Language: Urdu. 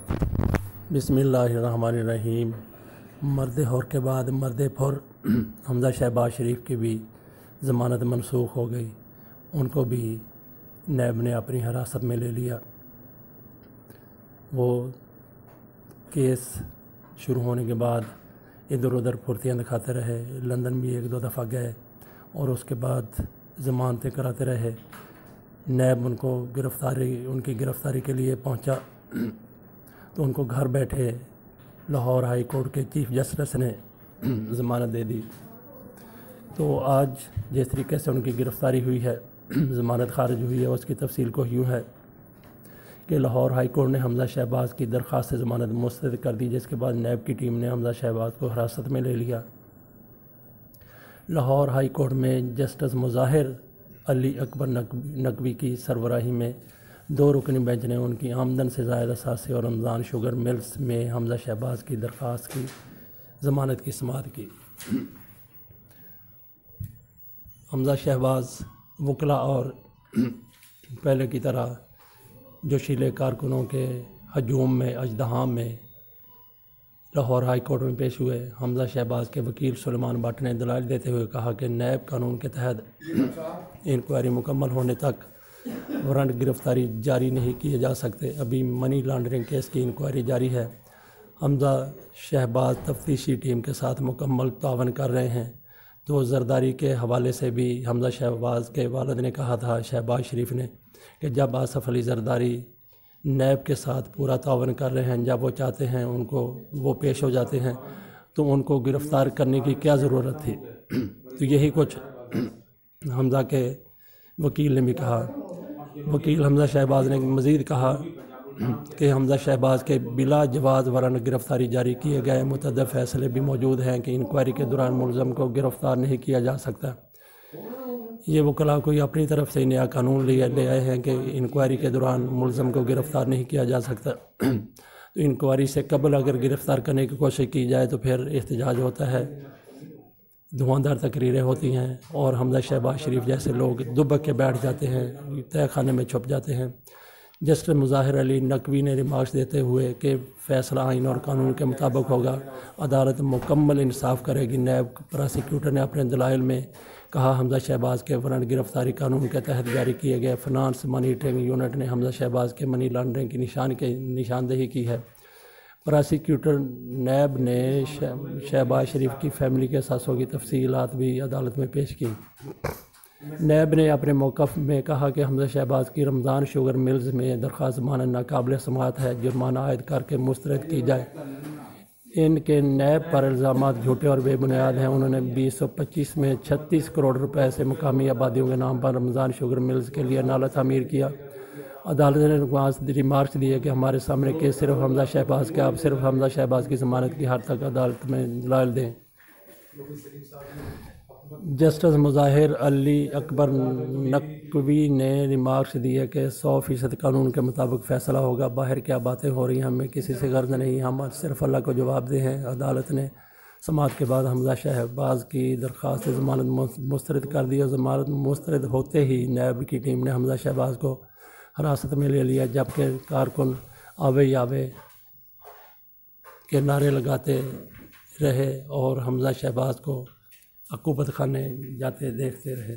بسم اللہ الرحمن الرحیم۔ مرد ہور کے بعد مرد پھر حمزہ شہباز شریف کی بھی ضمانت منسوخ ہو گئی، ان کو بھی نیب نے اپنی حراست میں لے لیا۔ وہ کیس شروع ہونے کے بعد ادھر ادھر پھرتیاں دکھاتے رہے، لندن بھی ایک دو دفعہ گئے اور اس کے بعد ضمانتیں کراتے رہے۔ نیب ان کی گرفتاری کے لیے پہنچا تو ان کو گھر بیٹھے لاہور ہائی کورٹ کے چیف جسٹس نے ضمانت دے دی۔ تو آج جس طریقے سے ان کی گرفتاری ہوئی ہے، ضمانت خارج ہوئی ہے، اس کی تفصیل کو یوں ہے کہ لاہور ہائی کورٹ نے حمزہ شہباز کی درخواست سے ضمانت مسترد کر دی، جس کے بعد نیب کی ٹیم نے حمزہ شہباز کو حراست میں لے لیا۔ لاہور ہائی کورٹ میں جسٹس مظاہر علی اکبر نقوی کی سربراہی میں 2 رکنی بینچ نے ان کی آمدن سے زائد اثاثے اور رمضان شوگر ملز میں حمزہ شہباز کی درخواست کی ضمانت کی سماعت کی۔ حمزہ شہباز وکلاء اور پہلے کی طرح جوشیلے کارکنوں کے ہجوم میں اژدہام میں لاہور ہائی کورٹ میں پیش ہوئے۔ حمزہ شہباز کے وکیل سلیمان بٹ نے دلائل دیتے ہوئے کہا کہ نیب قانون کے تحت انکوائری مکمل ہونے تک وارنٹ گرفتاری جاری نہیں کیے جا سکتے۔ ابھی منی لانڈرنگ کیس کی انکوائری جاری ہے۔ حمزہ شہباز تفتیشی ٹیم کے ساتھ مکمل تعاون کر رہے ہیں۔ تو زرداری کے حوالے سے بھی حمزہ شہباز کے والد نے کہا تھا، شہباز شریف نے، کہ جب آصف علی زرداری نیب کے ساتھ پورا تعاون کر رہے ہیں، جب وہ چاہتے ہیں ان کو وہ پیش ہو جاتے ہیں، تو ان کو گرفتار کرنے کی کیا ضرورت تھی؟ تو یہی کچھ حمزہ کے وکیل نے بھی کہا۔ وکیل حمزہ شہباز نے مزید کہا کہ حمزہ شہباز کے بلا جواز وارنٹ گرفتاری جاری کیے گئے متعدد فیصلے بھی موجود ہیں کہ انکوائری کے دوران ملزم کو گرفتار نہیں کیا جا سکتا۔ یہ وکلاء کوئی اپنی طرف سے نیا قانون لے آئے ہیں کہ انکوائری کے دوران ملزم کو گرفتار نہیں کیا جا سکتا۔ تو انکوائری سے قبل اگر گرفتار کرنے کی کوشش کی جائے تو پھر احتجاج ہوتا ہے، دھواں دار تقریریں ہوتی ہیں اور حمزہ شہباز شریف جیسے لوگ دبک کے بیٹھ جاتے ہیں، تہہ خانے میں چھپ جاتے ہیں۔ جسٹس مظاہر علی نقوی نے ریمارکس دیتے ہوئے کہ فیصلہ آئین اور قانون کے مطابق ہوگا، عدالت مکمل انصاف کرے گی۔ نیب پراسیکیوٹر نے اپنے دلائل میں کہا، حمزہ شہباز کے وارنٹ گرفتاری قانون کے تحت جاری کیے گئے۔ فنانس مانیٹرنگ یونٹ نے حمزہ شہباز کے منی لانڈرنگ کی نشاندہی کی ہے۔ پراسیکیوٹر نیب نے شہباز شریف کی فیملی کے اثاثوں کی تفصیلات بھی عدالت میں پیش کی۔ نیب نے اپنے موقف میں کہا کہ حمزہ شہباز کی رمضان شوگر ملز میں درخواست ضمانت ناقابل سماعت ہے، جرمانہ عائد کر کے مسترد کی جائے۔ ان کے نیب پر الزامات جھوٹے اور بے بنیاد ہیں۔ انہوں نے 2025 میں 36 کروڑ روپے سے مقامی آبادیوں کے نام پر رمضان شوگر ملز کے لیے نالہ تعمیر کیا۔ عدالت نے ریمارکس دیے کہ ہمارے سامنے کیس صرف حمزہ شہباز کے، آپ صرف حمزہ شہباز کی ضمانت کی حد تک عدالت میں دلائل دیں۔ جسٹس مظاہر علی اکبر نقوی نے ریمارکس دیے کہ 100% قانون کے مطابق فیصلہ ہوگا۔ باہر کیا باتیں ہو رہی ہیں، ہمیں کسی سے غرض نہیں، ہم صرف اللہ کو جواب دہ ہیں۔ عدالت نے سماعت کے بعد حمزہ شہباز کی درخواست سے ضمانت مسترد کر دی اور ضمانت مسترد ہوتے ہی نیب کی ٹیم نے حمزہ شہباز کو حراست میں لے لیا، جبکہ کارکن آوے آوے کے نعرے لگاتے رہے اور حمزہ شہباز کو عقوبت خانے جاتے دیکھتے رہے۔